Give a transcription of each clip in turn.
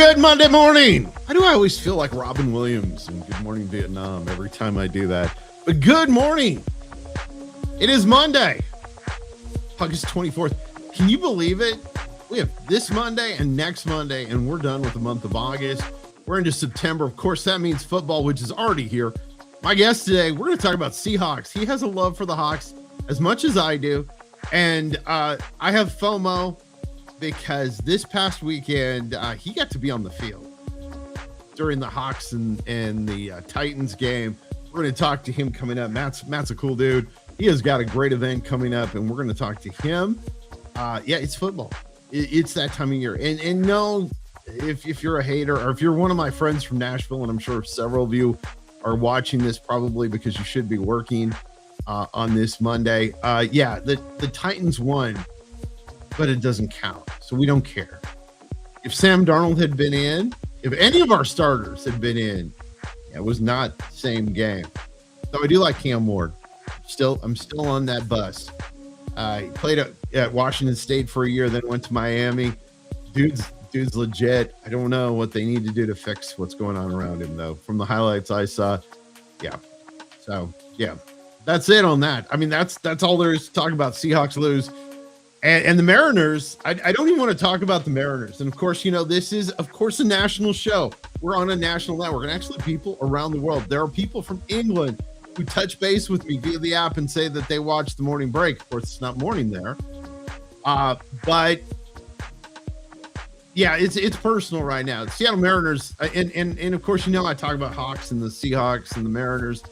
Good Monday morning. Why do I always feel like Robin Williams in Good Morning Vietnam every time I do that? But good morning. It is Monday, August 24th. Can you believe it? We have this Monday and next Monday, and we're done with the month of August. We're into September. Of course, that means football, which is already here. My guest today, we're going to talk about Seahawks. He has a love for the Hawks as much as I do. And I have FOMO because this past weekend, he got to be on the field during the Hawks and the Titans game. We're going to talk to him coming up. Matt's a cool dude. He has got a great event coming up, and we're going to talk to him. Yeah, it's football. It's that time of year. And no, if you're a hater or if you're one of my friends from Nashville, and I'm sure several of you are watching this probably because you should be working on this Monday. Yeah, the Titans won, but it doesn't count. So we don't care. If Sam Darnold had been in, if any of our starters had been in, it was not the same game. So I do like Cam Ward. I'm still on that bus. He played at Washington State for a year, then went to Miami. Dude's legit. I don't know what they need to do to fix what's going on around him, though. From the highlights I saw, yeah. So yeah, that's it on that. I mean, that's all there is to talk about. Seahawks lose. And the Mariners, I don't even want to talk about the Mariners. And of course, this is, of course, a national show. We're on a national network, and actually people around the world. There are people from England who touch base with me via the app and say that they watch the morning break. Of course, it's not morning there. But yeah, it's personal right now. The Seattle Mariners, and of course, I talk about Hawks and the Seahawks and the Mariners.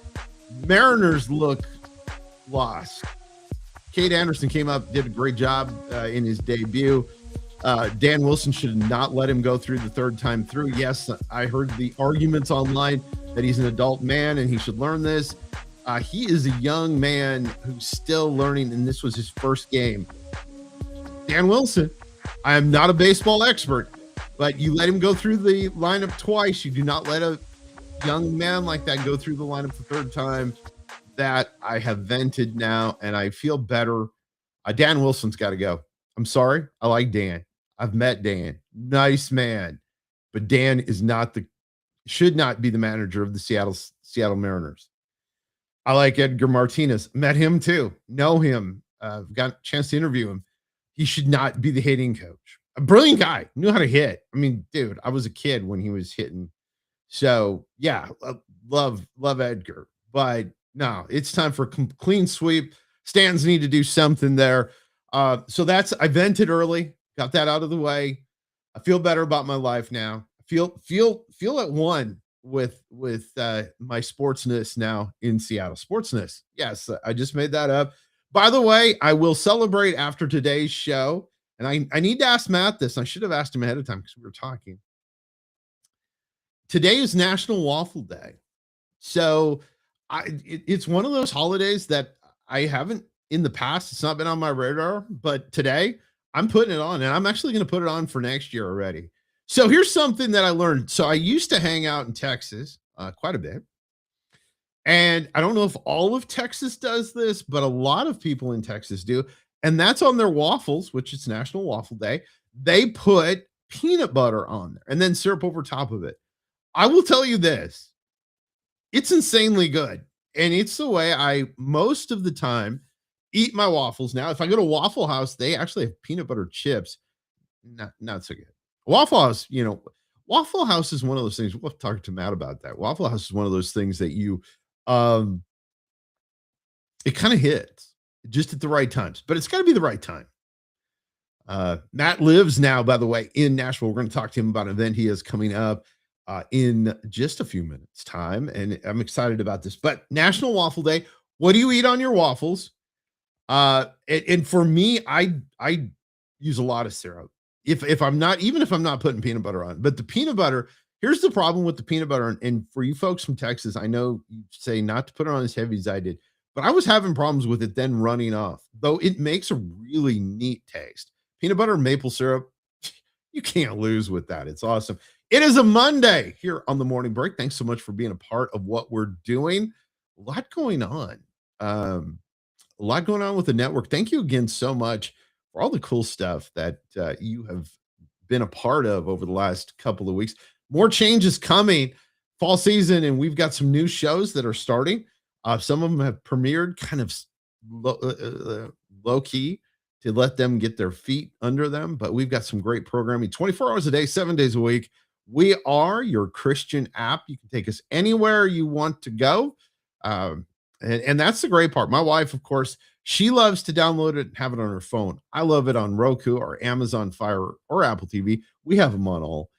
Mariners look lost. Cade Anderson came up, did a great job in his debut. Dan Wilson should not let him go through the third time through. Yes, I heard the arguments online that he's an adult man and he should learn this. He is a young man who's still learning, and this was his first game. Dan Wilson, I am not a baseball expert, but you let him go through the lineup twice. You do not let a young man like that go through the lineup the third time. That I have vented now, and I feel better. Dan Wilson's got to go. I'm sorry. I like Dan. I've met Dan. Nice man. But Dan should not be the manager of the Seattle Mariners. I like Edgar Martinez. Met him too. Know him. Got a chance to interview him. He should not be the hitting coach. A brilliant guy. Knew how to hit. I mean, dude, I was a kid when he was hitting. So yeah, love Edgar. But no, it's time for a clean sweep. Stands need to do something there. So I vented early, got that out of the way. I feel better about my life now. I feel at one with my sportsness now in Seattle. Sportsness. Yes, I just made that up. By the way, I will celebrate after today's show. And I need to ask Matt this. I should have asked him ahead of time because we were talking. Today is National Waffle Day. So it's one of those holidays that I haven't in the past. It's not been on my radar, but today I'm putting it on, and I'm actually going to put it on for next year already. So here's something that I learned. So I used to hang out in Texas quite a bit. And I don't know if all of Texas does this, but a lot of people in Texas do. And that's on their waffles, which is National Waffle Day. They put peanut butter on there and then syrup over top of it. I will tell you this. It's insanely good. And it's the way I, most of the time, eat my waffles. Now, if I go to Waffle House, they actually have peanut butter chips. Not so good. Waffle House, Waffle House is one of those things. We'll talk to Matt about that. Waffle House is one of those things that it kind of hits just at the right times, but it's got to be the right time. Matt lives now, by the way, in Nashville. We're going to talk to him about an event he has coming up in just a few minutes time. And I'm excited about this, but National Waffle Day. What do you eat on your waffles? And for me, I use a lot of syrup. If I'm not putting peanut butter on, but the peanut butter, here's the problem with the peanut butter. And for you folks from Texas, I know you say not to put it on as heavy as I did, but I was having problems with it then running off, though it makes a really neat taste. Peanut butter and maple syrup, you can't lose with that. It's awesome. It is a Monday here on the Morning Break. Thanks so much for being a part of what we're doing. A lot going on. A lot going on with the network. Thank you again so much for all the cool stuff that you have been a part of over the last couple of weeks. More changes coming fall season, and we've got some new shows that are starting. Some of them have premiered kind of low key to let them get their feet under them, but we've got some great programming 24 hours a day, 7 days a week. We are your Christian app. You can take us anywhere you want to go. And that's the great part. My wife, of course, she loves to download it and have it on her phone. I love it on Roku or Amazon Fire or Apple TV. We have them on all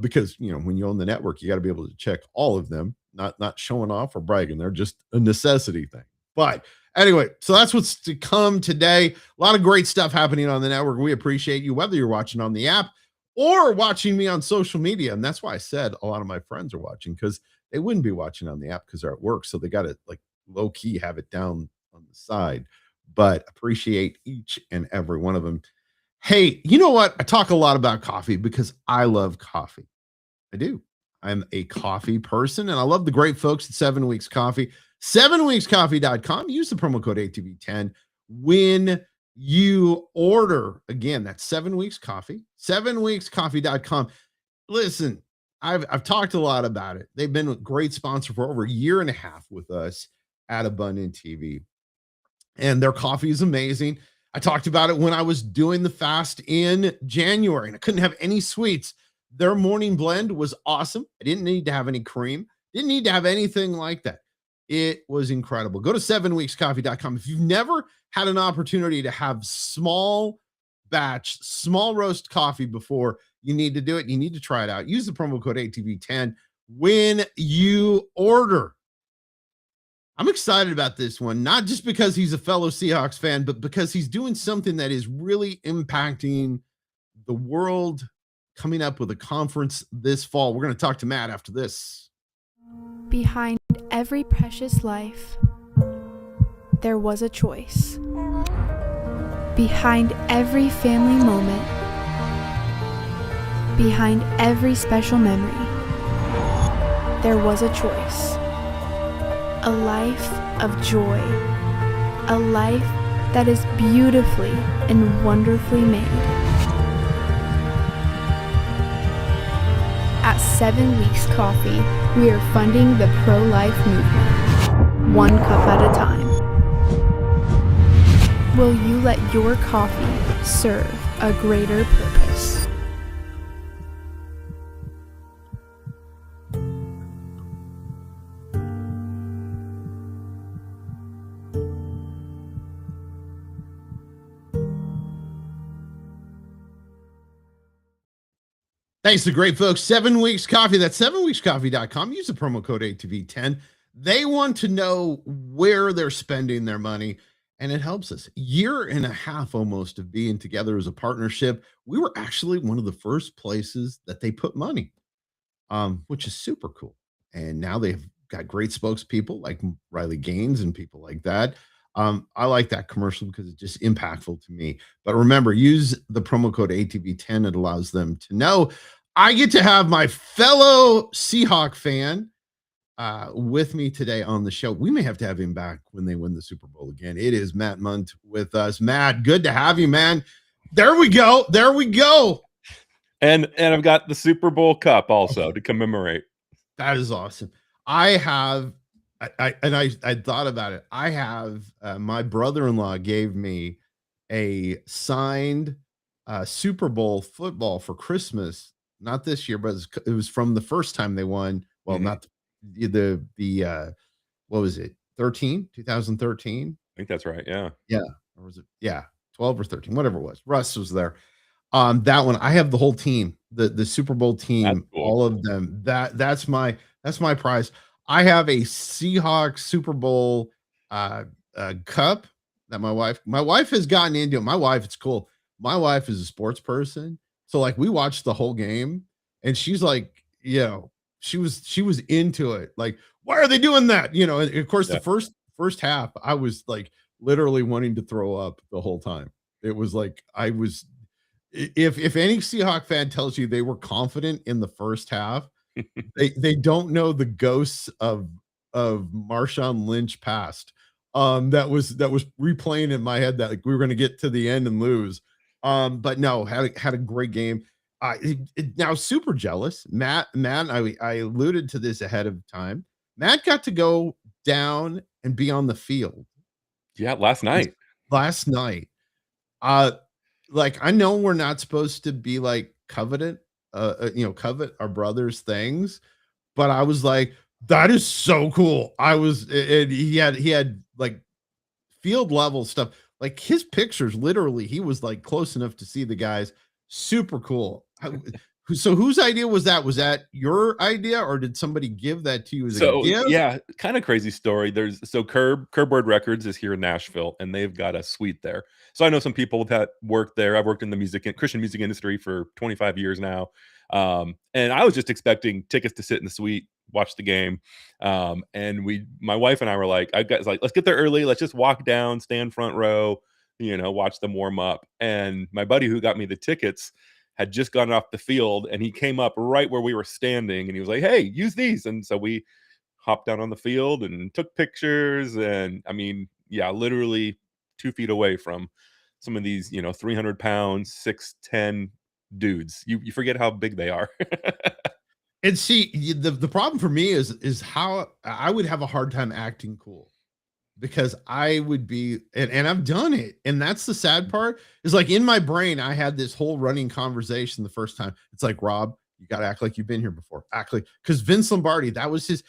because, when you own the network, you got to be able to check all of them, not showing off or bragging. They're just a necessity thing. But anyway, so that's what's to come today. A lot of great stuff happening on the network. We appreciate you, whether you're watching on the app or watching me on social media. And that's why I said a lot of my friends are watching, because they wouldn't be watching on the app because they're at work. So they got to like low key have it down on the side, but appreciate each and every one of them. Hey, you know what? I talk a lot about coffee because I love coffee. I do. I'm a coffee person, and I love the great folks at 7 Weeks Coffee. 7weekscoffee.com. Use the promo code ATV10 when you order. Again, that's 7 Weeks Coffee. 7weekscoffee.com. Listen, I've talked a lot about it. They've been a great sponsor for over a year and a half with us at Abundant TV. And their coffee is amazing. I talked about it when I was doing the fast in January, and I couldn't have any sweets. Their morning blend was awesome. I didn't need to have any cream. Didn't need to have anything like that. It was incredible. Go to 7weekscoffee.com. If you've never had an opportunity to have small batch, small roast coffee before, you need to do it. You need to try it out. Use the promo code ATV10 when you order. I'm excited about this one, not just because he's a fellow Seahawks fan, but because he's doing something that is really impacting the world, coming up with a conference this fall. We're going to talk to Matt after this. Behind every precious life, there was a choice. Behind every family moment, behind every special memory, there was a choice. A life of joy. A life that is beautifully and wonderfully made. At 7 Weeks Coffee, we are funding the pro-life movement, one cup at a time. Will you let your coffee serve a greater purpose? Thanks to great folks, 7 Weeks Coffee. That's 7weekscoffee.com. Use the promo code ATV10. They want to know where they're spending their money, and it helps us. Year and a half almost of being together as a partnership. We were actually one of the first places that they put money, which is super cool. And now they've got great spokespeople like Riley Gaines and people like that. I like that commercial because it's just impactful to me. But remember, use the promo code ATV10. It allows them to know. I get to have my fellow Seahawk fan with me today on the show. We may have to have him back when they win the Super Bowl again. It is Matt Mundt with us. Matt, good to have you, man. There we go. There we go. And I've got the Super Bowl cup also to commemorate. That is awesome. I thought about it. I have my brother-in-law gave me a signed Super Bowl football for Christmas. Not this year, but it was from the first time they won. Well, not the what was it? 2013? I think that's right. Yeah. Yeah. Or was it? Yeah. 12 or 13, whatever it was. Russ was there. That one, I have the whole team, the Super Bowl team, cool. All of them. That's my prize. I have a Seahawks Super Bowl cup that my wife has gotten into. My wife, it's cool. My wife is a sports person. So like we watched the whole game and she's like, she was into it. Like, why are they doing that? And of course the first half, I was like literally wanting to throw up the whole time. It was like, if any Seahawk fan tells you they were confident in the first half, they don't know the ghosts of Marshawn Lynch past. That was replaying in my head that like we were going to get to the end and lose. But no, had a great game. Now super jealous. Matt, I alluded to this ahead of time. Matt got to go down and be on the field Yeah, last night. last night. Uh, like I know we're not supposed to be like coveted, covet our brother's things, but I was like, that is so cool. And he had like field level stuff, like his pictures. Literally, he was like close enough to see the guys. Super cool. So whose idea was that? Was that your idea, or did somebody give that to you as a So gift? yeah, kind of crazy story. There's so Curb Word Records is here in Nashville, and they've got a suite there. So I know some people that work there. I've worked in the Christian music industry for 25 years now, and I was just expecting tickets to sit in the suite, watch the game, and my wife and I were like, let's get there early. Let's just walk down, stand front row, watch them warm up. And my buddy who got me the tickets had just gotten off the field, and he came up right where we were standing, and he was like, "Hey, use these." And so we hopped down on the field and took pictures. And I mean, yeah, literally 2 feet away from some of these, 300 pounds, 6'10" dudes. You forget how big they are. And see, the problem for me is how I would have a hard time acting cool, because I would be, and I've done it. And that's the sad part, is like in my brain, I had this whole running conversation the first time. It's like, Rob, you got to act like you've been here before. Act like, because Vince Lombardi, that was his,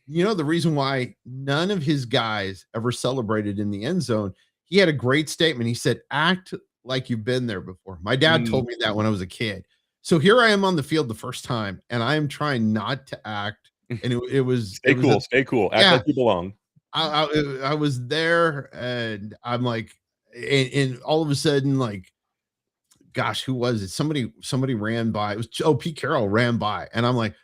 the reason why none of his guys ever celebrated in the end zone. He had a great statement. He said, act like you've been there before. My dad told me that when I was a kid. So here I am on the field the first time, and I am trying not to act. And it was stay cool. Act like you belong. I was there, and I'm like, and all of a sudden, like, gosh, who was it? Somebody ran by. It was Pete Carroll ran by, and I'm like,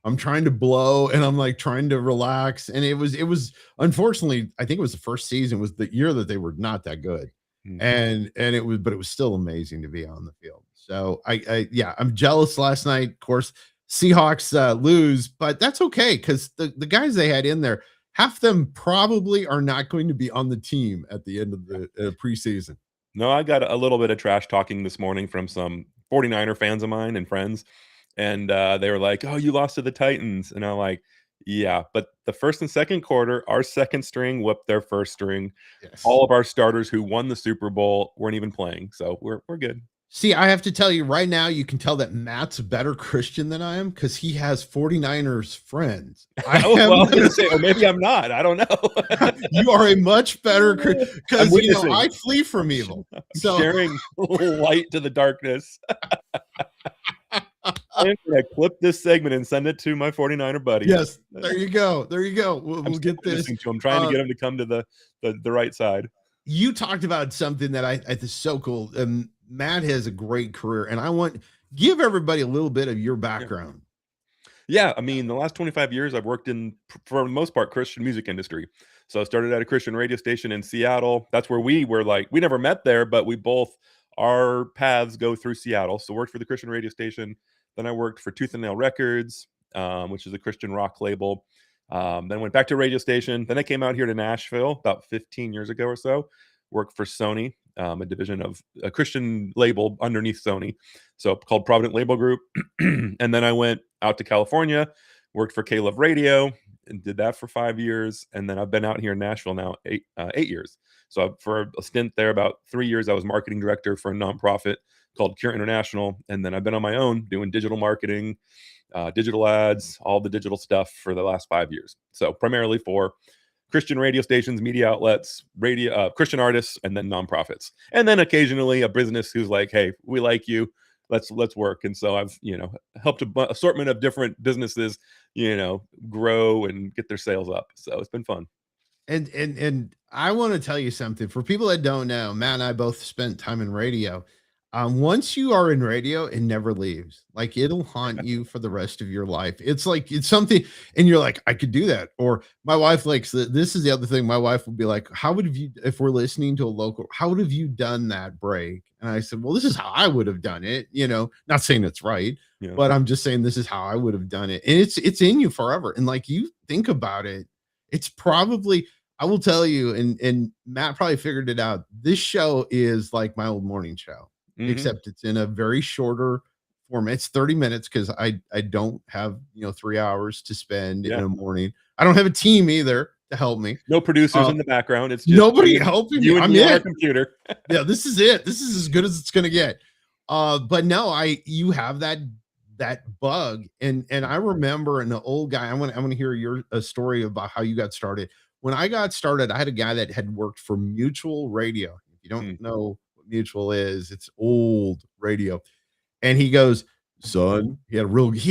I'm trying to blow, and I'm like trying to relax, and it was unfortunately, I think it was the first season, was the year that they were not that good, and it was still amazing to be on the field. So I'm jealous last night. Of course, Seahawks lose, but that's okay, because the guys they had in there, half them probably are not going to be on the team at the end of the preseason. No, I got a little bit of trash talking this morning from some 49er fans of mine and friends. And they were like, "Oh, you lost to the Titans." And I'm like, "Yeah, but the first and second quarter, our second string whipped their first string. Yes. All of our starters who won the Super Bowl weren't even playing. So we're good." See, I have to tell you right now, you can tell that Matt's a better Christian than I am, because he has 49ers friends. I was going to say, or maybe I'm not. I don't know. You are a much better, because I flee from evil. So sharing light to the darkness. I'm going to clip this segment and send it to my 49er buddy. Yes, there you go. We'll get this. I'm trying to get him to come to the right side. You talked about something that I think is so cool. Matt has a great career, and I want give everybody a little bit of your background. Yeah, I mean, the last 25 years, I've worked in, for the most part, Christian music industry. So I started at a Christian radio station in Seattle. That's where we were like, we never met there, but our paths go through Seattle. So worked for the Christian radio station. Then I worked for Tooth and Nail Records, which is a Christian rock label. Then went back to a radio station. Then I came out here to Nashville about 15 years ago or so. Worked for Sony, a division of a Christian label underneath Sony, so called Provident Label Group. And then I went out to California, worked for K-Love Radio, and did that for 5 years. And then I've been out here in Nashville now 8 years. So for a stint there, about 3 years, I was marketing director for a nonprofit called Cure International. And then I've been on my own doing digital marketing, digital ads, all the digital stuff for the last 5 years. So primarily for Christian radio stations, media outlets, Christian artists, and then nonprofits. And then occasionally a business who's like, "Hey, we like you. Let's work." And so I've, helped an assortment of different businesses, grow and get their sales up. So it's been fun. And I want to tell you something. For people that don't know, Matt and I both spent time in radio. Once you are in radio, it never leaves. Like, it'll haunt you for the rest of your life. It's like, it's something, and you're like, I could do that. Or my wife likes this is the other thing. My wife will be like, how would have you, if we're listening to a local, how would have you done that break? And I said, well, this is how I would have done it. Not saying it's right, but I'm just saying this is how I would have done it. And it's in you forever. And like, you think about it, it's probably, I will tell you, and Matt probably figured it out. This show is like my old morning show. Mhm. except it's in a very shorter format. It's 30 minutes because I don't have 3 hours to spend in Yeah. a morning. I don't have a team either to help me. No producers Uh, in the background. It's just Nobody helping me. you and I'm me on our it. computer. Yeah, this is it. This is as good as it's gonna get. But no, you have that bug, and I remember an old guy. I want to hear your a story about how you got started. When I got started, I had a guy that had worked for Mutual Radio. If you don't Mm, know what Mutual is, it's old radio. And he goes, son, he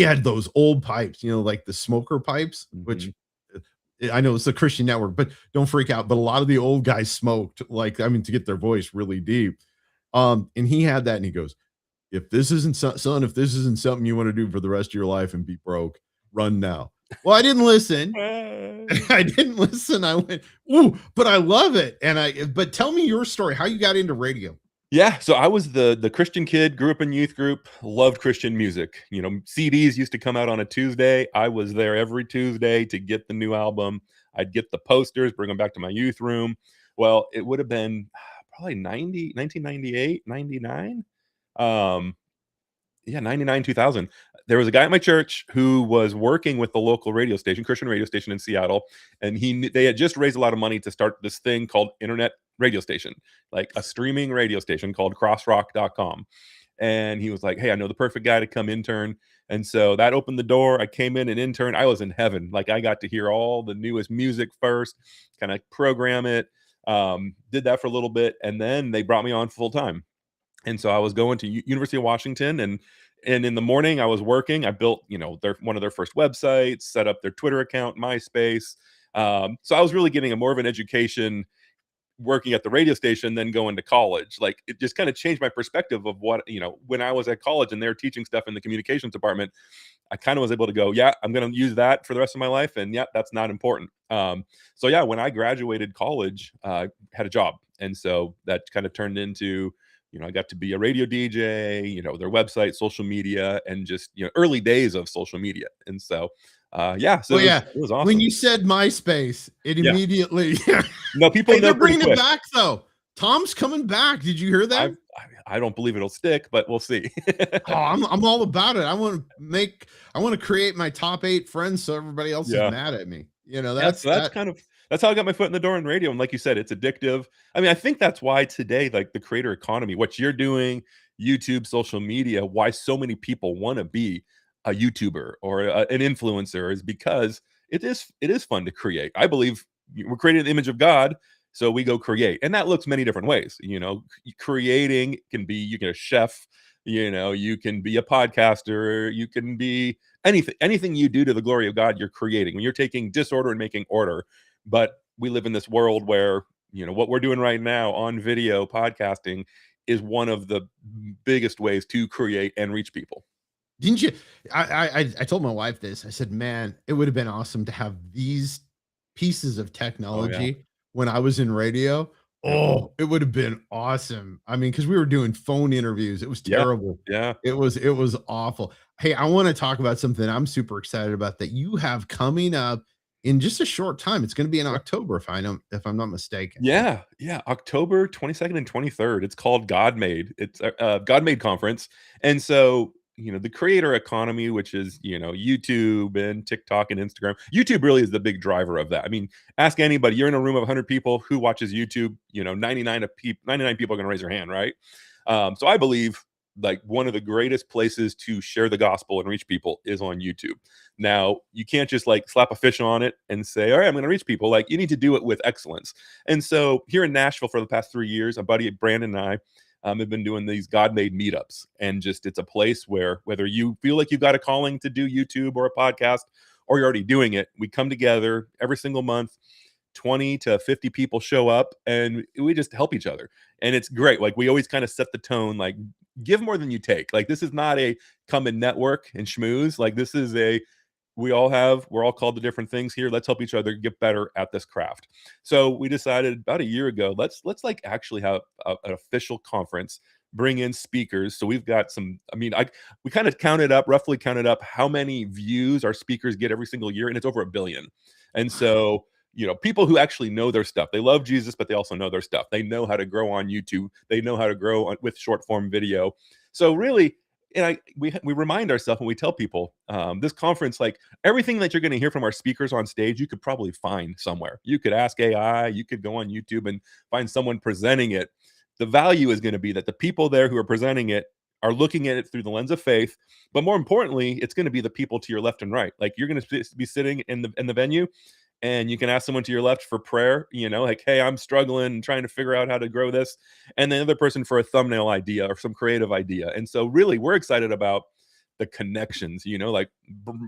had those old pipes, like the smoker pipes, which mhm. I know it's the Christian network, but don't freak out. But a lot of the old guys smoked, like, I mean, to get their voice really deep. And he had that, and he goes, if this isn't son, if this isn't something you want to do for the rest of your life and be broke, run now. Well, I didn't listen. I didn't listen. I went, ooh, but I love it. But tell me your story, how you got into radio. Yeah, so I was the Christian kid, grew up in youth group, loved Christian music. CDs used to come out on a Tuesday. I was there every Tuesday to get the new album. I'd get the posters, bring them back to my youth room. Well, it would have been probably 1998, 99. Um, yeah, 99, 2000. There was a guy at my church who was working with the local radio station, Christian radio station in Seattle, and they had just raised a lot of money to start this thing called internet radio station, like a streaming radio station called crossrock.com. And he was like, hey, I know the perfect guy to come intern. And so that opened the door. I came in and interned. I was in heaven. Like, I got to hear all the newest music first, kind of program it. Did that for a little bit, and then they brought me on full time. And so I was going to University of Washington, and in the morning I was working. I built, one of their first websites, set up their Twitter account, MySpace. So I was really getting a more of an education working at the radio station than going to college. Like, it just kind of changed my perspective of what, when I was at college and they're teaching stuff in the communications department, I kind of was able to go, yeah, I'm going to use that for the rest of my life. And yeah, that's not important. So yeah, when I graduated college, had a job. And so that kind of turned into, I got to be a radio DJ, their website, social media, and just, early days of social media. And so, yeah, so Well, yeah, it was when awesome. you said MySpace, it Yeah. immediately. No, people Hey, know they're pretty bringing it quick. back though. Tom's coming back. Did you hear that? I don't believe it'll stick, but we'll see. Oh, I'm all about it. I want to create my top 8 friends so everybody else is Yeah. mad at me. Yeah, so that's how I got my foot in the door in radio. And like you said, it's addictive. I mean, I think that's why today, like the creator economy, what you're doing, YouTube, social media, why so many people want to be a YouTuber or an influencer is because it is fun to create. I believe we're creating the image of God, so we go create, and that looks many different ways. Creating can be, you can a chef, you can be a podcaster, you can be anything you do to the glory of God, you're creating. When you're taking disorder and making order. But we live in this world where, what we're doing right now on video podcasting is one of the biggest ways to create and reach people. Didn't you? I told my wife this. I said, man, it would have been awesome to have these pieces of technology when I was in radio. Oh, it would have been awesome. I mean, because we were doing phone interviews. It was Yeah. terrible. Yeah. It was awful. Hey, I want to talk about something I'm super excited about that you have coming up in just a short time. It's going to be in October, if I'm not mistaken. Yeah. Yeah. October 22nd and 23rd. It's called God Made. It's a God Made conference. And so, the creator economy, which is, YouTube and TikTok and Instagram. YouTube really is the big driver of that. I mean, ask anybody. You're in a room of 100 people who watches YouTube. 99 people are going to raise their hand, right? So I believe like one of the greatest places to share the gospel and reach people is on YouTube. Now, you can't just like slap a fish on it and say, all right, I'm going to reach people. Like, you need to do it with excellence. And so here in Nashville for the past 3 years, a buddy Brandon and I have been doing these God-made meetups. And just, it's a place where whether you feel like you've got a calling to do YouTube or a podcast, or you're already doing it, we come together every single month. 20 to 50 people show up and we just help each other. And it's great. Like, we always kind of set the tone, like, give more than you take. Like, this is not a come and network and schmooze. Like, this is we're all called to different things here. Let's help each other get better at this craft. So we decided about a year ago, let's like actually have an official conference, bring in speakers. So we've got some, we kind of roughly counted up how many views our speakers get every single year. And it's over 1 billion. And so, people who actually know their stuff. They love Jesus, but they also know their stuff. They know how to grow on YouTube. They know how to grow with short form video. So really, and we remind ourselves when we tell people this conference, like everything that you're going to hear from our speakers on stage, you could probably find somewhere. You could ask AI, you could go on YouTube and find someone presenting it. The value is going to be that the people there who are presenting it are looking at it through the lens of faith, but more importantly, it's going to be the people to your left and right. Like you're going to be sitting in the venue, and you can ask someone to your left for prayer, like, hey, I'm struggling and trying to figure out how to grow this, and the other person for a thumbnail idea or some creative idea. And so really, we're excited about the connections. Like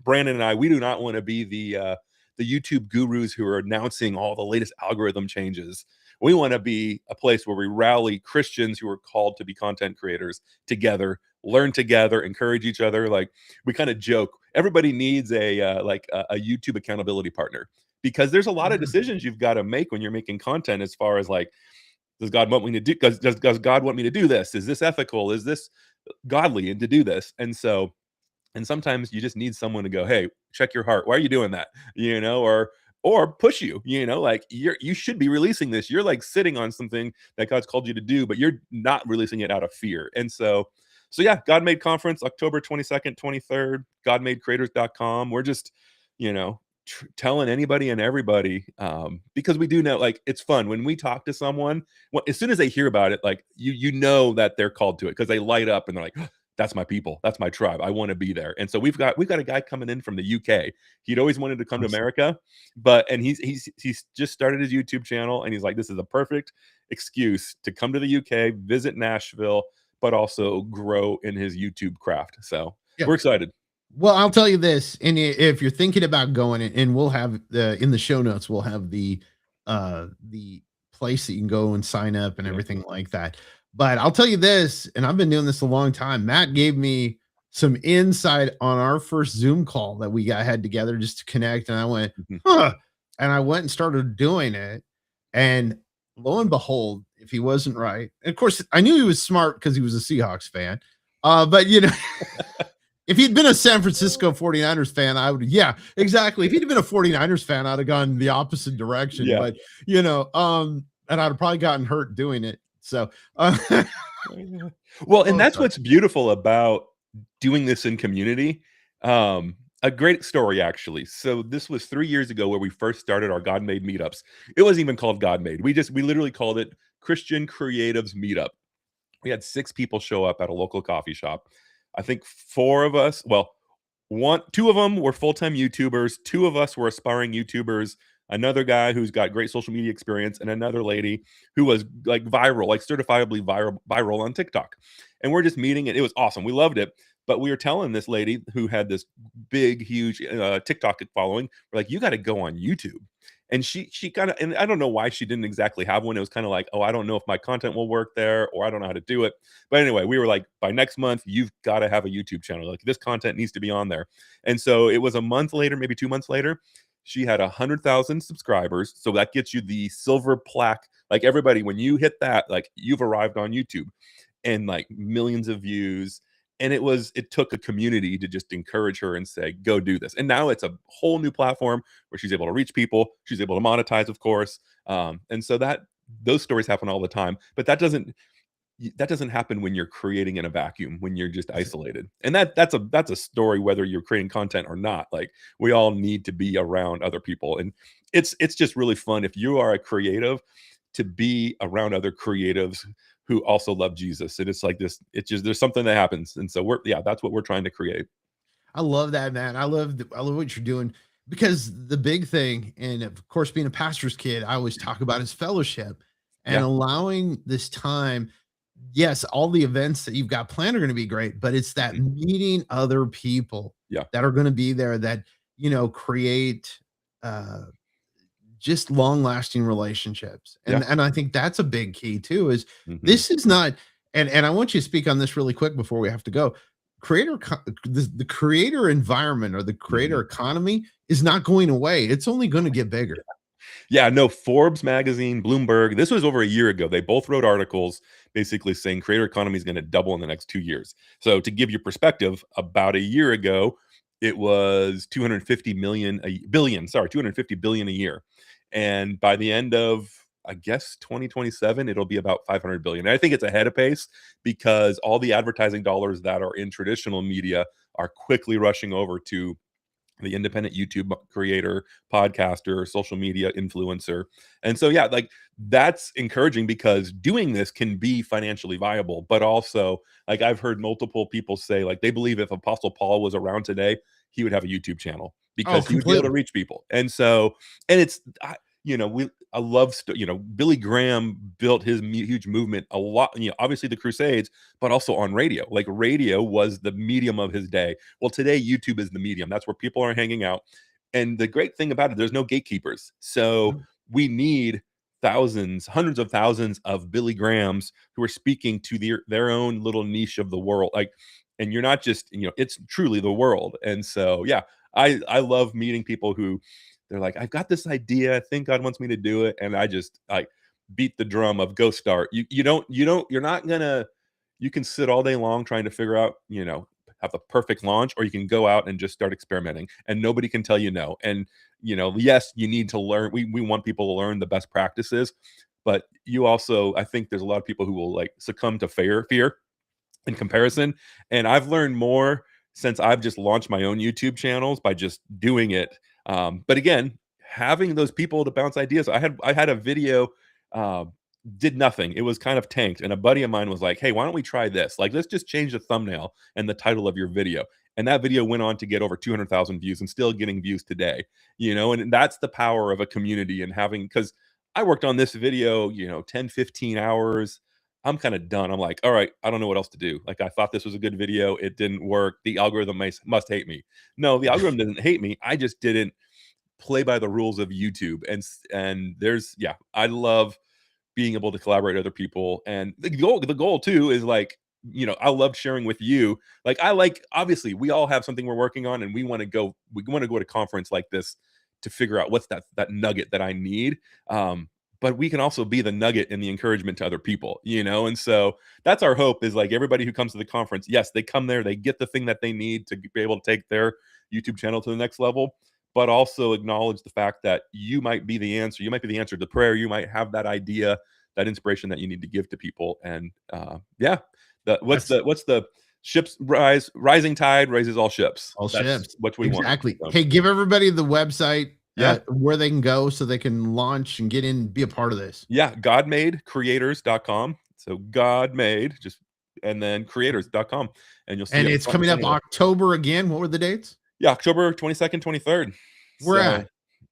Brandon and I, we do not want to be the YouTube gurus who are announcing all the latest algorithm changes. We want to be a place where we rally Christians who are called to be content creators together, learn together, encourage each other. Like we kind of joke, everybody needs a YouTube accountability partner, because there's a lot of decisions you've got to make when you're making content, as far as like, does God want me to do? Does God want me to do this? Is this ethical? Is this godly? And to do this, and sometimes you just need someone to go, hey, check your heart. Why are you doing that? Or push you, like you should be releasing this. You're like sitting on something that God's called you to do, but you're not releasing it out of fear. And so yeah, God Made Conference, October 22nd, 23rd, godmadecreators.com. We're just, telling anybody and everybody, because we do know, like, it's fun when we talk to someone. As soon as they hear about it, like you know that they're called to it, because they light up and they're like, that's my people. That's my tribe. I want to be there. And so we've got a guy coming in from the UK. He'd always wanted to come to America, and he's just started his YouTube channel, and he's like, this is a perfect excuse to come to the UK, visit Nashville, but also grow in his YouTube craft. So we're excited. Well, I'll tell you this, and if you're thinking about going, and we'll have in the show notes, we'll have the place that you can go and sign up and everything like that. But I'll tell you this, and I've been doing this a long time. Matt gave me some insight on our first Zoom call that we had together just to connect. And I went, and I went and started doing it. And lo and behold, if he wasn't right, and of course, I knew he was smart because he was a Seahawks fan. But if he'd been a San Francisco 49ers fan, I would, exactly. If he'd been a 49ers fan, I'd have gone the opposite direction. Yeah. But, and I'd have probably gotten hurt doing it. So, well, and that's what's beautiful about doing this in community. A great story, actually. So this was 3 years ago where we first started our God Made meetups. It wasn't even called God Made. We literally called it Christian Creatives Meetup. We had 6 people show up at a local coffee shop. I think 4 of us, two of them were full-time YouTubers. 2 of us were aspiring YouTubers. Another guy who's got great social media experience, and another lady who was like viral, like certifiably viral on TikTok. And we're just meeting, and it was awesome. We loved it. But we were telling this lady who had this big, huge TikTok following, we're like, you got to go on YouTube. And she kind of, and I don't know why she didn't exactly have one. It was kind of like, oh, I don't know if my content will work there, or I don't know how to do it. But anyway, we were like, by next month, you've got to have a YouTube channel. Like, this content needs to be on there. And so it was a month later, maybe 2 months later, she had 100,000 subscribers. So that gets you the silver plaque. Like, everybody, when you hit that, like, you've arrived on YouTube, and like millions of views. And it took a community to just encourage her and say, go do this. And now it's a whole new platform where she's able to reach people. She's able to monetize, of course. And so those stories happen all the time. But that doesn't happen when you're creating in a vacuum, when you're just isolated. And that's a story, whether you're creating content or not. Like, we all need to be around other people. And it's just really fun, if you are a creative, to be around other creatives who also love Jesus. And it's like this, there's something that happens. And so that's what we're trying to create. I love that, man. I love what you're doing, because the big thing, and of course, being a pastor's kid, I always talk about is fellowship and allowing this time. Yes, all the events that you've got planned are going to be great, but it's that meeting other people that are going to be there that, create, just long-lasting relationships. And I think that's a big key too, is this is not, and I want you to speak on this really quick before we have to go. The creator environment, or the creator economy, is not going away. It's only going to get bigger. Yeah, no, Forbes magazine, Bloomberg, this was over a year ago. They both wrote articles basically saying creator economy is going to double in the next 2 years. So to give you perspective, about a year ago, it was 250 billion a year. And by the end of, I guess, 2027, it'll be about 500 billion. And I think it's ahead of pace because all the advertising dollars that are in traditional media are quickly rushing over to the independent YouTube creator, podcaster, social media influencer. And so, yeah, like that's encouraging because doing this can be financially viable, but also, like, I've heard multiple people say, like, they believe if Apostle Paul was around today, he would have a YouTube channel because he would be able to reach people. And so, and it's, I love, Billy Graham built his huge movement a lot, obviously the Crusades, but also on radio. Like radio was the medium of his day. Well, today YouTube is the medium. That's where people are hanging out. And the great thing about it, there's no gatekeepers. So we need thousands, hundreds of thousands of Billy Grahams who are speaking to their own little niche of the world. Like, and you're not just, it's truly the world. And so, yeah, I love meeting people who they're like, I've got this idea. I think God wants me to do it. And I just like beat the drum of go start. You're not gonna, you can sit all day long trying to figure out, have the perfect launch, or you can go out and just start experimenting and nobody can tell you no. And, yes, you need to learn. We want people to learn the best practices, but you also, I think there's a lot of people who will like succumb to fear in comparison. And I've learned more since I've just launched my own YouTube channels by just doing it. But again, having those people to bounce ideas. I had a video, did nothing. It was kind of tanked. And a buddy of mine was like, hey, why don't we try this? Like, let's just change the thumbnail and the title of your video. And that video went on to get over 200,000 views and still getting views today, and that's the power of a community and having, because I worked on this video, 10, 15 hours. I'm kind of done. I'm like, all right, I don't know what else to do. Like, I thought this was a good video. It didn't work. The algorithm must hate me. No, the algorithm doesn't hate me. I just didn't play by the rules of YouTube. And there's, yeah, I love being able to collaborate with other people. And the goal too is like, I love sharing with you. Like, obviously we all have something we're working on and we want to go to a conference like this to figure out what's that nugget that I need. But we can also be the nugget and the encouragement to other people, and so that's our hope, is like everybody who comes to the conference, yes, they come there, they get the thing that they need to be able to take their YouTube channel to the next level, but also acknowledge the fact that you might be the answer. You might be the answer to prayer. You might have that idea, that inspiration that you need to give to people. And what's the ships rising tide raises all ships. All ships. What we want. Exactly. Hey, give everybody the website. Where they can go so they can launch and get in, be a part of this. Yeah, godmadecreators.com. So godmade, and then creators.com. And you'll see. And it's coming up October again. What were the dates? Yeah, October 22nd, 23rd. Where at?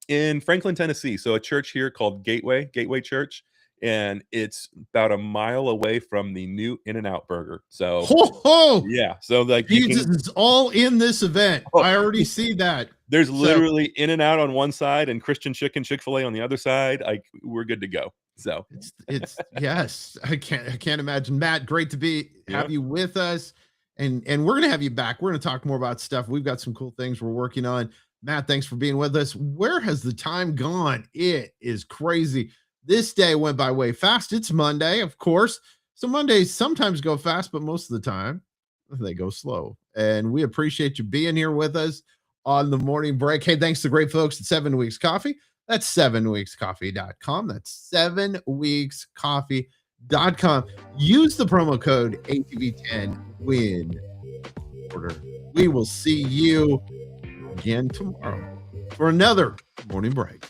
In Franklin, Tennessee. So a church here called Gateway Church. And it's about a mile away from the new In-N-Out burger. So yeah. So like Jesus is all in this event. I already see that. There's literally In-N-Out on one side and Christian Chicken, Chick-fil-A on the other side. Like, we're good to go. So it's yes. I can't imagine. Matt, great to have you with us. And we're gonna have you back. We're gonna talk more about stuff. We've got some cool things we're working on. Matt, thanks for being with us. Where has the time gone? It is crazy. This day went by way fast. It's Monday, of course. So Mondays sometimes go fast, but most of the time they go slow. And we appreciate you being here with us on the morning break. Hey, thanks to great folks at 7 Weeks Coffee. That's 7weekscoffee.com. That's 7weekscoffee.com. Use the promo code ATV10 win order. We will see you again tomorrow for another morning break.